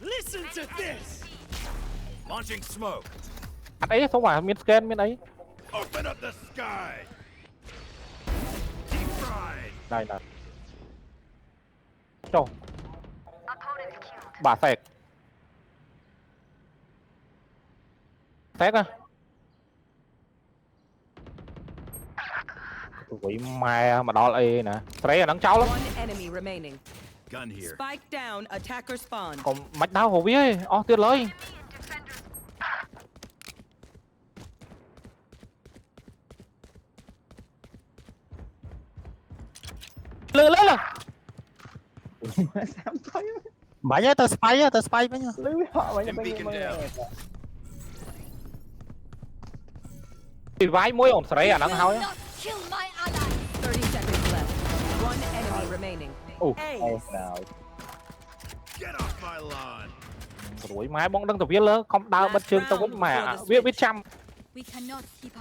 Listen to this. Launching smoke. ấy không phải miếng scan miếng ấy Open up the sky. Deep fried. này là cho bà phẹt tét á quỷ ma mà đó là e nè đấy là đắng cháu lắm One enemy remaining. Gun here. Spike down. Attacker spawn. còn mạch đau hồ biết ó tuyệt lời lừa lấy là Bảy á, tao spy với nhau. Stim beacon down. thì vái môi ổn sấy à nắng hao á 30 seconds left. One enemy remaining. ồ Nào. Get off my lawn. quỷ má bóng đăng tập viên lớn không đau bất chương tao vẫn mà biết biết trăm We cannot keep our